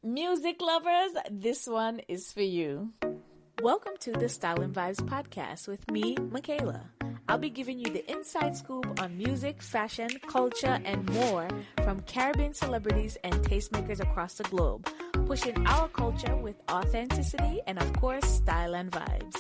Music lovers, this one is for you. Welcome to the Style and Vibes podcast with me, Michaela. I'll be giving you the inside scoop on music, fashion, culture, and more from Caribbean celebrities and tastemakers across the globe, pushing our culture with authenticity and, of course, style and vibes.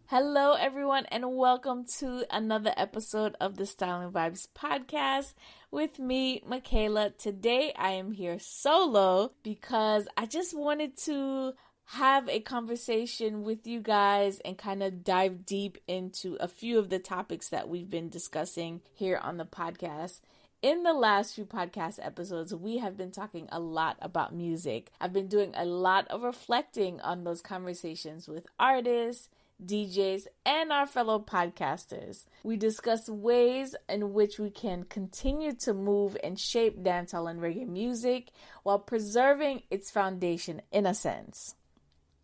Hello, everyone, and welcome to another episode of the Style and Vibes podcast with me, Michaela. Today, I am here solo because I just wanted to have a conversation with you guys and kind of dive deep into a few of the topics that we've been discussing here on the podcast. In the last few podcast episodes, we have been talking a lot about music. I've been doing a lot of reflecting on those conversations with artists, DJs, and our fellow podcasters. We discuss ways in which we can continue to move and shape dancehall and reggae music while preserving its foundation in a sense.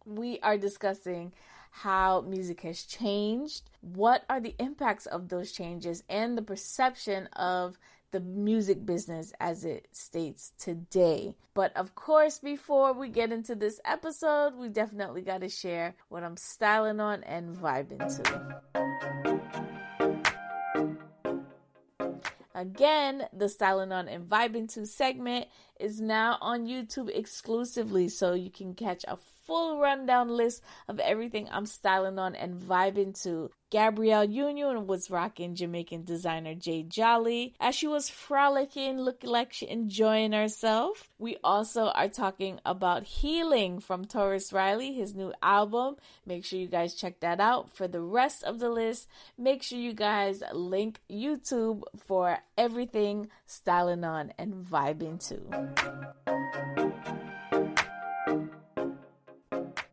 We are discussing how music has changed, what are the impacts of those changes, and the perception of the music business as it states today. But of course, before we get into this episode, we definitely got to share what I'm styling on and vibing to. Again, the Styling On and Vibing To segment is now on YouTube exclusively, so you can catch a full rundown list of everything I'm styling on and vibing to. Gabrielle Union was rocking Jamaican designer Jay Jolly as she was frolicking, looking like she enjoying herself. We also are talking about Healing from Taurus Riley, his new album. Make sure you guys check that out. For the rest of the list, make sure you guys link YouTube for everything styling on and vibing to.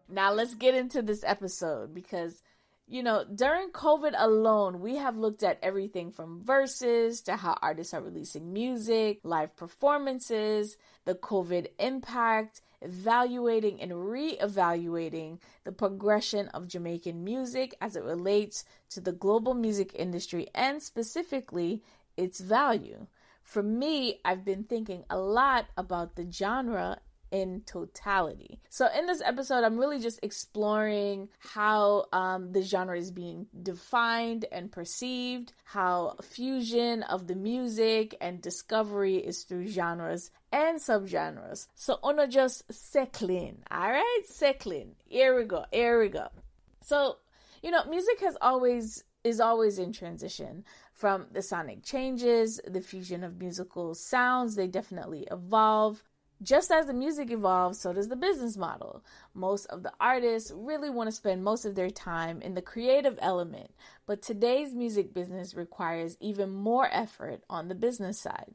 Now let's get into this episode because during COVID alone, we have looked at everything from Verzuz to how artists are releasing music, live performances, the COVID impact, evaluating and re-evaluating the progression of Jamaican music as it relates to the global music industry and specifically its value. For me, I've been thinking a lot about the genre in totality. So in this episode, I'm really just exploring how the genre is being defined and perceived, how fusion of the music and discovery is through genres and subgenres. So uno just settling, all right? Settling. Here we go. So, music is always in transition. From the sonic changes, the fusion of musical sounds, they definitely evolve. Just as the music evolves, so does the business model. Most of the artists really want to spend most of their time in the creative element, but today's music business requires even more effort on the business side.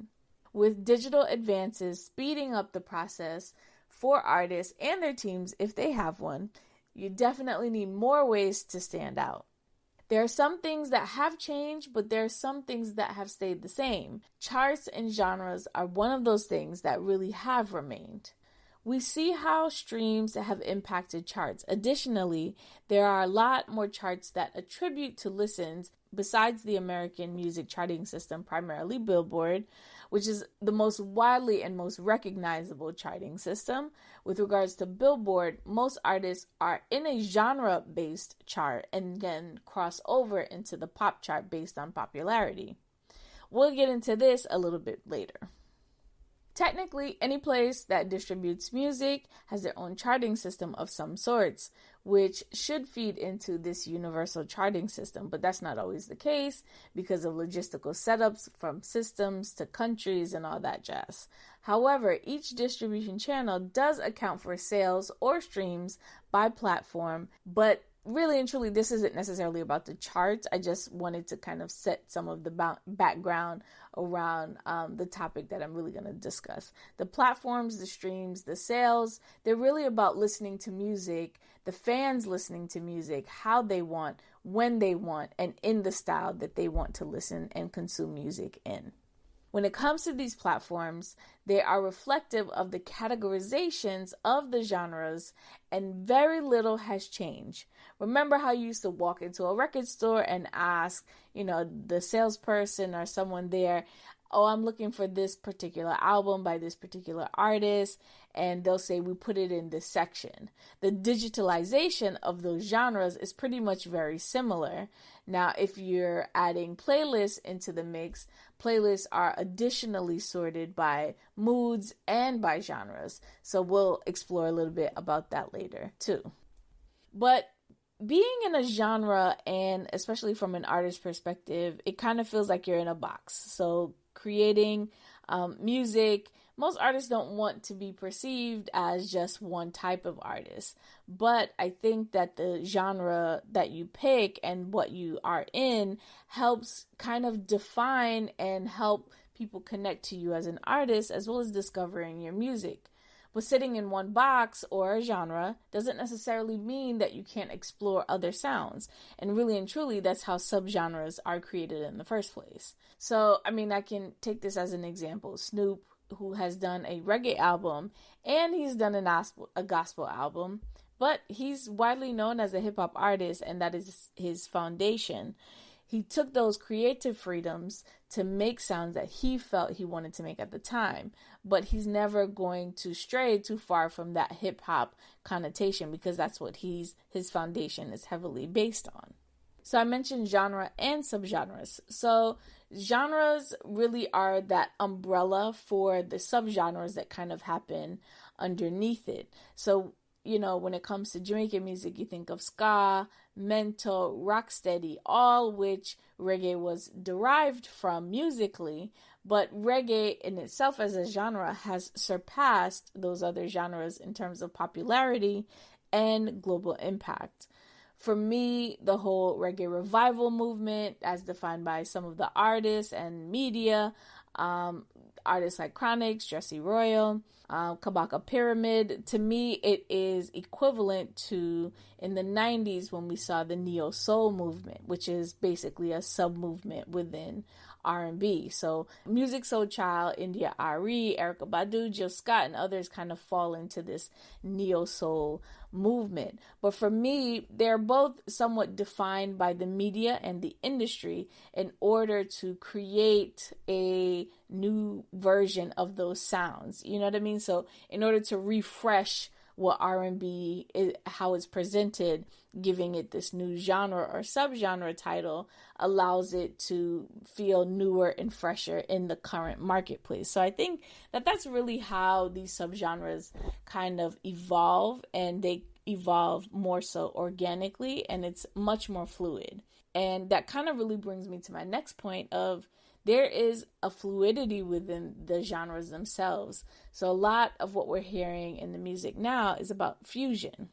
With digital advances speeding up the process for artists and their teams, if they have one, you definitely need more ways to stand out. There are some things that have changed, but there are some things that have stayed the same. Charts and genres are one of those things that really have remained. We see how streams have impacted charts. Additionally, there are a lot more charts that attribute to listens besides the American music charting system, primarily Billboard, which is the most widely and most recognizable charting system. With regards to Billboard, most artists are in a genre-based chart and then cross over into the pop chart based on popularity. We'll get into this a little bit later. Technically, any place that distributes music has their own charting system of some sorts, which should feed into this universal charting system, but that's not always the case because of logistical setups from systems to countries and all that jazz. However, each distribution channel does account for sales or streams by platform, but really and truly, this isn't necessarily about the charts. I just wanted to kind of set some of the background around the topic that I'm really going to discuss. The platforms, the streams, the sales, they're really about listening to music, the fans listening to music, how they want, when they want, and in the style that they want to listen and consume music in. When it comes to these platforms, they are reflective of the categorizations of the genres, and very little has changed. Remember how you used to walk into a record store and ask, the salesperson or someone there, oh, I'm looking for this particular album by this particular artist, and they'll say we put it in this section. The digitalization of those genres is pretty much very similar. Now, if you're adding playlists into the mix, playlists are additionally sorted by moods and by genres. So we'll explore a little bit about that later too. But being in a genre, and especially from an artist perspective, it kind of feels like you're in a box. So creating music, most artists don't want to be perceived as just one type of artist. But I think that the genre that you pick and what you are in helps kind of define and help people connect to you as an artist, as well as discovering your music. But sitting in one box or a genre doesn't necessarily mean that you can't explore other sounds. And really and truly, that's how subgenres are created in the first place. So, I mean, I can take this as an example. Snoop, who has done a reggae album and he's done a gospel album, but he's widely known as a hip-hop artist, and that is his foundation. He took those creative freedoms to make sounds that he felt he wanted to make at the time, but he's never going to stray too far from that hip-hop connotation, because that's what his foundation is heavily based on. So I mentioned genre and subgenres. So genres really are that umbrella for the subgenres that kind of happen underneath it. So, you know, when it comes to Jamaican music, you think of ska, mento, rocksteady, all which reggae was derived from musically, but reggae in itself as a genre has surpassed those other genres in terms of popularity and global impact. For me, the whole reggae revival movement, as defined by some of the artists and media, artists like Chronix, Jesse Royal, Kabaka Pyramid, to me it is equivalent to in the 90s when we saw the neo soul movement, which is basically a sub movement within R&B. So Music Soul Child, India Ari, Erykah Badu, Jill Scott, and others kind of fall into this neo soul movement. But for me, they're both somewhat defined by the media and the industry in order to create a new version of those sounds. You know what I mean? So in order to refresh what R&B is, how it's presented, giving it this new genre or subgenre title allows it to feel newer and fresher in the current marketplace. So I think that that's really how these subgenres kind of evolve, and they evolve more so organically, and it's much more fluid. And that kind of really brings me to my next point of there is a fluidity within the genres themselves. So a lot of what we're hearing in the music now is about fusion.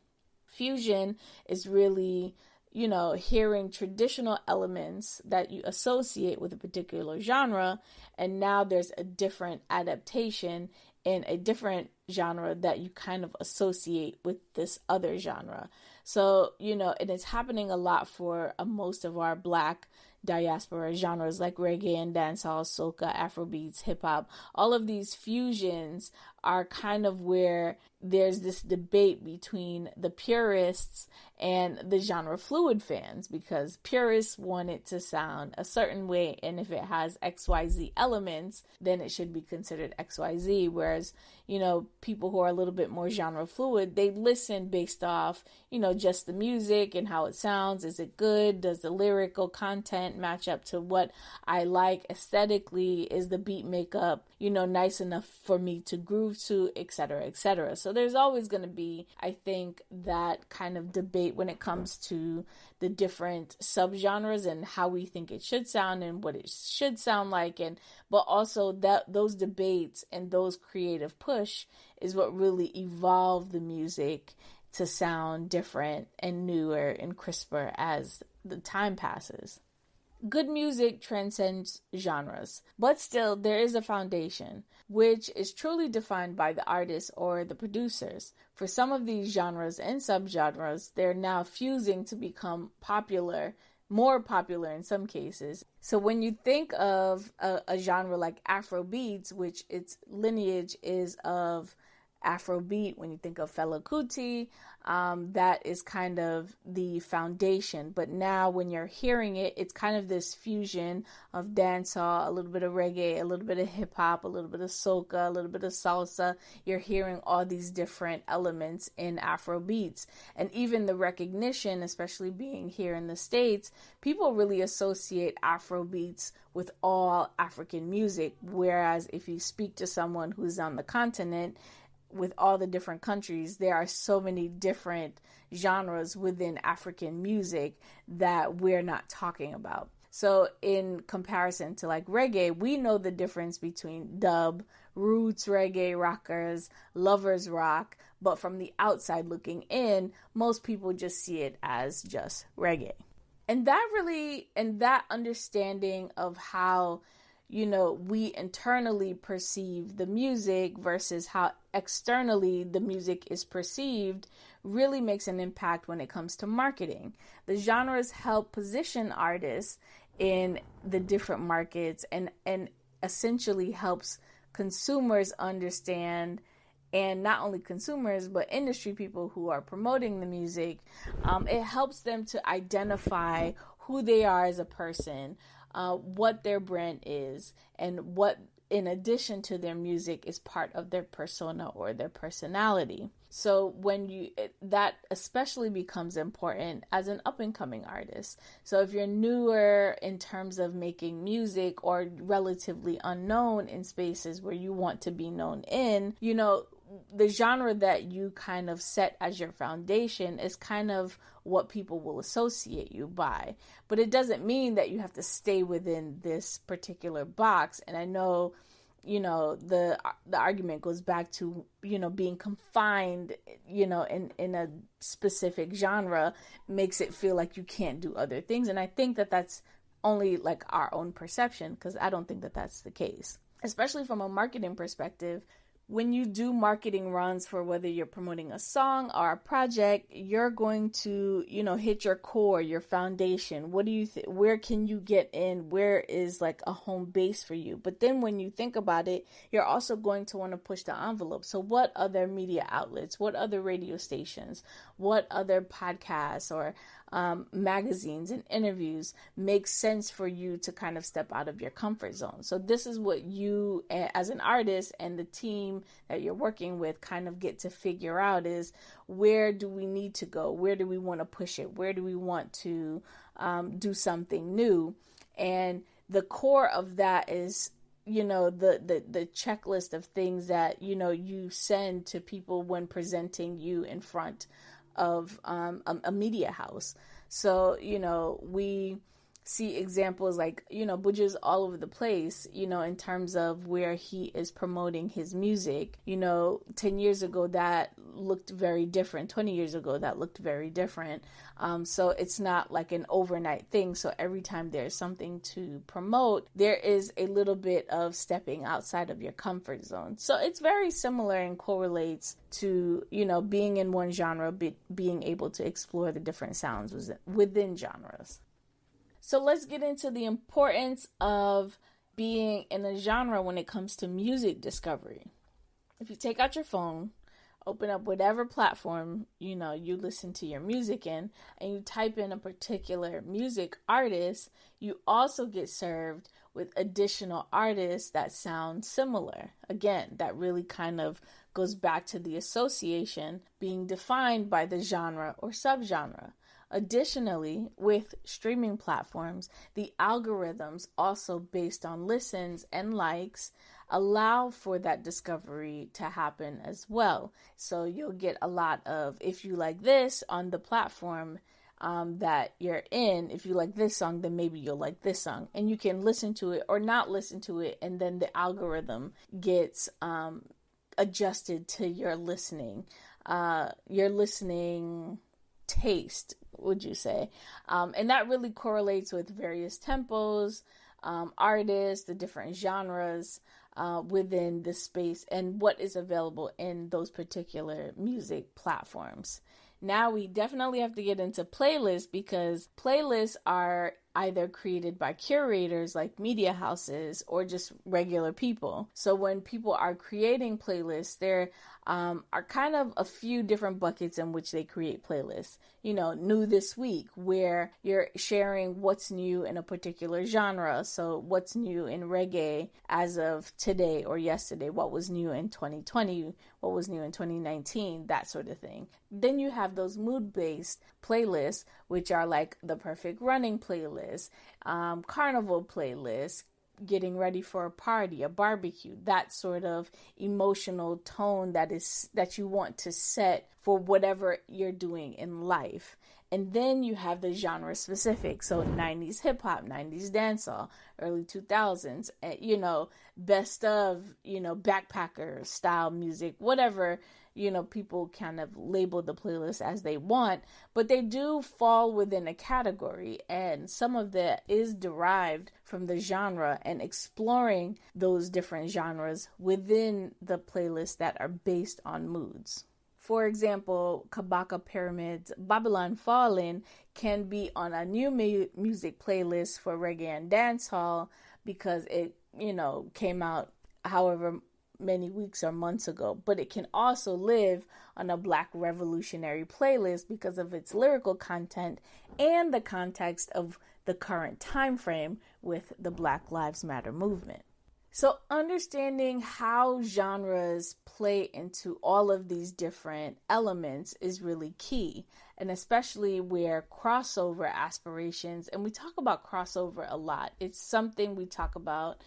Fusion is really, you know, hearing traditional elements that you associate with a particular genre, and now there's a different adaptation in a different genre that you kind of associate with this other genre. So, you know, and it's happening a lot for most of our Black diaspora genres like reggae and dancehall, soca, Afrobeats, hip hop. All of these fusions are kind of where there's this debate between the purists and the genre fluid fans, because purists want it to sound a certain way, and if it has XYZ elements, then it should be considered XYZ, whereas, you know, people who are a little bit more genre fluid, they listen based off, you know, just the music and how it sounds. Is it good? Does the lyrical content match up to what I like aesthetically? Is the beat makeup, you know, nice enough for me to groove to, etc., etc. So there's always going to be, I think, that kind of debate when it comes to the different subgenres and how we think it should sound and what it should sound like, and but also that those debates and those creative push is what really evolve the music to sound different and newer and crisper as the time passes. Good music transcends genres, but still there is a foundation, which is truly defined by the artists or the producers. For some of these genres and subgenres, they're now fusing to become popular, more popular in some cases. So when you think of a genre like Afrobeats, which its lineage is of Afrobeat, when you think of Fela Kuti, that is kind of the foundation. But now when you're hearing it, it's kind of this fusion of dancehall, a little bit of reggae, a little bit of hip hop, a little bit of soca, a little bit of salsa. You're hearing all these different elements in Afrobeats. And even the recognition, especially being here in the States, people really associate Afrobeats with all African music. Whereas if you speak to someone who's on the continent, with all the different countries, there are so many different genres within African music that we're not talking about. So in comparison to like reggae, we know the difference between dub, roots reggae, rockers, lovers rock, but from the outside looking in, most people just see it as just reggae. And that understanding of how, we internally perceive the music versus how externally the music is perceived really makes an impact when it comes to marketing. The genres help position artists in the different markets and essentially helps consumers understand, and not only consumers, but industry people who are promoting the music. It helps them to identify who they are as a person, what their brand is, and what, in addition to their music, is part of their persona or their personality. So that especially becomes important as an up-and-coming artist. So if you're newer in terms of making music or relatively unknown in spaces where you want to be known in, the genre that you kind of set as your foundation is kind of what people will associate you by. But it doesn't mean that you have to stay within this particular box. And I know, the argument goes back to, being confined, in a specific genre makes it feel like you can't do other things. And I think that that's only like our own perception, because I don't think that that's the case. Especially from a marketing perspective, when you do marketing runs for whether you're promoting a song or a project, you're going to, hit your core, your foundation. What do you think? Where can you get in? Where is like a home base for you? But then when you think about it, you're also going to want to push the envelope. So what other media outlets, what other radio stations, what other podcasts or magazines and interviews make sense for you to kind of step out of your comfort zone? So this is what you as an artist and the team that you're working with kind of get to figure out is, where do we need to go? Where do we want to push it? Where do we want to do something new? And the core of that is, the checklist of things that, you send to people when presenting you in front of a media house. So, we see examples like, Buju's all over the place, in terms of where he is promoting his music. 10 years ago, that looked very different. 20 years ago, that looked very different. So it's not like an overnight thing. So every time there's something to promote, there is a little bit of stepping outside of your comfort zone. So it's very similar and correlates to, being in one genre, being able to explore the different sounds within genres. So let's get into the importance of being in a genre when it comes to music discovery. If you take out your phone, open up whatever platform, you listen to your music in, and you type in a particular music artist, you also get served with additional artists that sound similar. Again, that really kind of goes back to the association being defined by the genre or subgenre. Additionally, with streaming platforms, the algorithms, also based on listens and likes, allow for that discovery to happen as well. So you'll get a lot of, if you like this on the platform that you're in, if you like this song, then maybe you'll like this song. And you can listen to it or not listen to it, and then the algorithm gets adjusted to your listening taste, would you say? And that really correlates with various tempos, artists, the different genres within the space, and what is available in those particular music platforms. Now we definitely have to get into playlists, because playlists are either created by curators like media houses or just regular people. So when people are creating playlists, there are kind of a few different buckets in which they create playlists. New this week, where you're sharing what's new in a particular genre. So what's new in reggae as of today or yesterday, what was new in 2020, what was new in 2019, that sort of thing. Then you have those mood-based playlists, which are like the perfect running playlist, carnival playlist, getting ready for a party, a barbecue, that sort of emotional tone that you want to set for whatever you're doing in life. And then you have the genre specific. So 90s hip hop, 90s dancehall, early 2000s, best of, backpacker style music, whatever, people kind of label the playlist as they want, but they do fall within a category, and some of that is derived from the genre and exploring those different genres within the playlists that are based on moods. For example, Kabaka Pyramid's Babylon Fallen can be on a new music playlist for reggae and dancehall because it, came out however many weeks or months ago, but it can also live on a Black revolutionary playlist because of its lyrical content and the context of the current time frame with the Black Lives Matter movement. So understanding how genres play into all of these different elements is really key, and especially where crossover aspirations, and we talk about crossover a lot. It's something we talk about.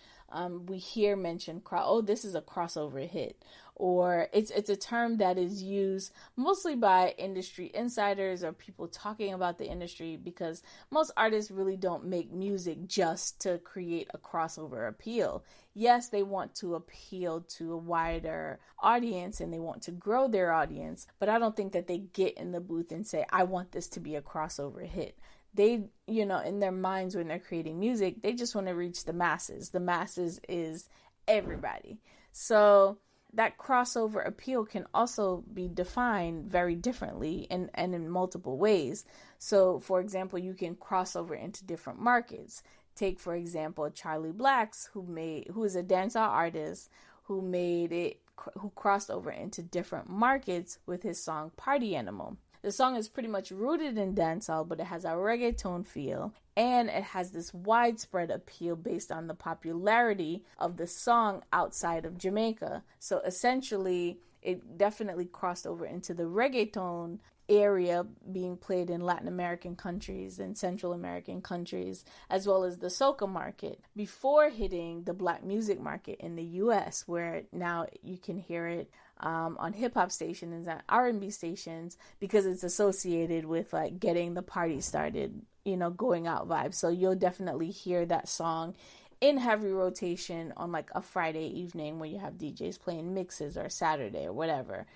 We hear mentioned, this is a crossover hit, or it's a term that is used mostly by industry insiders or people talking about the industry, because most artists really don't make music just to create a crossover appeal. Yes, they want to appeal to a wider audience and they want to grow their audience, but I don't think that they get in the booth and say, I want this to be a crossover hit. They, in their minds when they're creating music, they just want to reach the masses. The masses is everybody. So that crossover appeal can also be defined very differently and in multiple ways. So, for example, you can cross over into different markets. Take, for example, Charlie Blacks, who is a dancehall artist who crossed over into different markets with his song Party Animal. The song is pretty much rooted in dancehall, but it has a reggaeton feel, and it has this widespread appeal based on the popularity of the song outside of Jamaica. So essentially, it definitely crossed over into the reggaeton area being played in Latin American countries and Central American countries, as well as the soca market, before hitting the Black music market in the US, where now you can hear it on hip-hop stations and R&B stations, because it's associated with like getting the party started, going out vibes. So you'll definitely hear that song in heavy rotation on like a Friday evening when you have DJs playing mixes, or Saturday or whatever.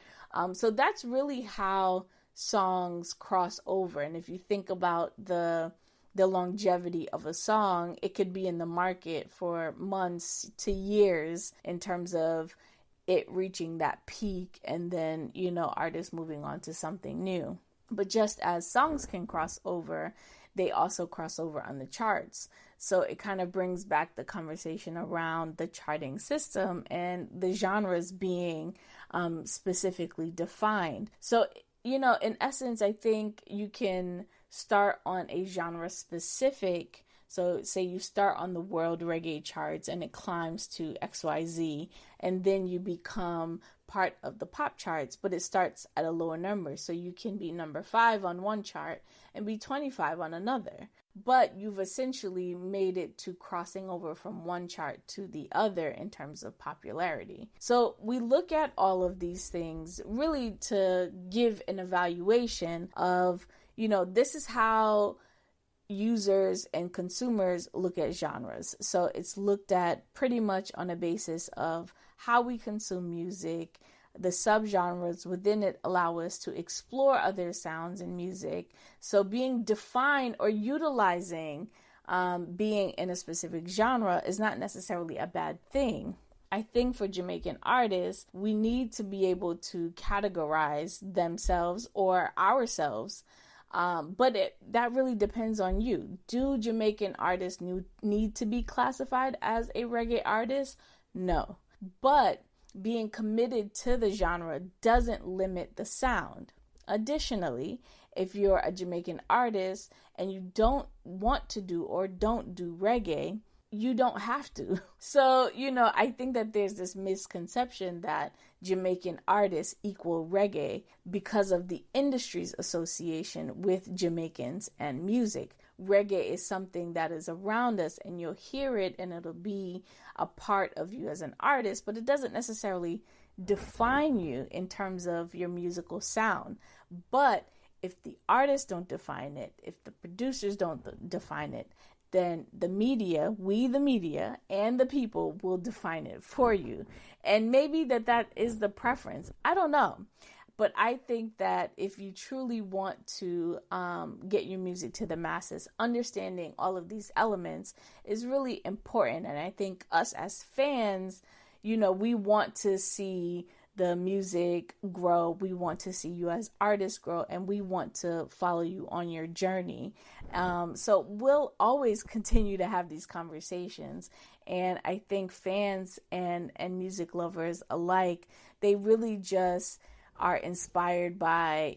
So that's really how songs cross over. And if you think about the longevity of a song, it could be in the market for months to years in terms of it reaching that peak and then, artists moving on to something new. But just as songs can cross over, they also cross over on the charts. So it kind of brings back the conversation around the charting system and the genres being specifically defined. So, in essence, I think you can start on a genre specific. So say you start on the world reggae charts and it climbs to XYZ, and then you become part of the pop charts, but it starts at a lower number. So you can be number 5 on one chart and be 25 on another. But you've essentially made it to crossing over from one chart to the other in terms of popularity. So we look at all of these things really to give an evaluation of, this is how users and consumers look at genres. So it's looked at pretty much on a basis of how we consume music. The subgenres within it allow us to explore other sounds in music. So being defined or utilizing being in a specific genre is not necessarily a bad thing. I think for Jamaican artists, we need to be able to categorize themselves or ourselves But that really depends on you. Do Jamaican artists need to be classified as a reggae artist? No. But being committed to the genre doesn't limit the sound. Additionally, if you're a Jamaican artist and you don't want to do or don't do reggae, you don't have to. So, I think that there's this misconception that Jamaican artists equal reggae because of the industry's association with Jamaicans and music. Reggae is something that is around us, and you'll hear it and it'll be a part of you as an artist, but it doesn't necessarily define you in terms of your musical sound. But if the artists don't define it, if the producers don't define it, then the media, the media, and the people will define it for you. And maybe that is the preference. I don't know. But I think that if you truly want to get your music to the masses, understanding all of these elements is really important. And I think us as fans, we want to see the music grow. We want to see you as artists grow, and we want to follow you on your journey. So we'll always continue to have these conversations. And I think fans and music lovers alike, they really just are inspired by,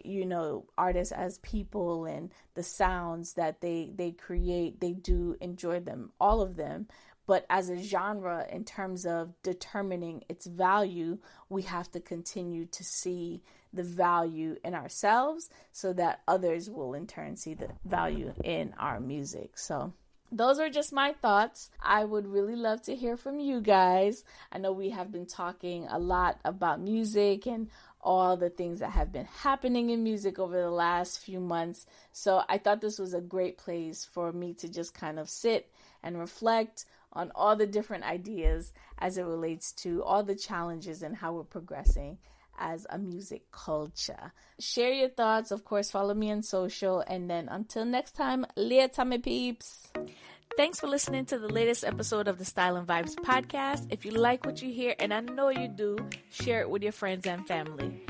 artists as people and the sounds that they create. They do enjoy them, all of them. But as a genre, in terms of determining its value, we have to continue to see the value in ourselves so that others will in turn see the value in our music. So those are just my thoughts. I would really love to hear from you guys. I know we have been talking a lot about music and all the things that have been happening in music over the last few months. So I thought this was a great place for me to just kind of sit and reflect on all the different ideas as it relates to all the challenges and how we're progressing as a music culture. Share your thoughts. Of course, follow me on social. And then until next time, later, my peeps. Thanks for listening to the latest episode of the Style and Vibes podcast. If you like what you hear, and I know you do, share it with your friends and family.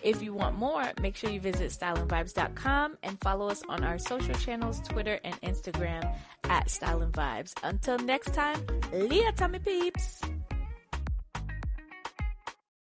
If you want more, make sure you visit styleandvibes.com and follow us on our social channels, Twitter and Instagram @Style and Vibes. Until next time, later, my peeps.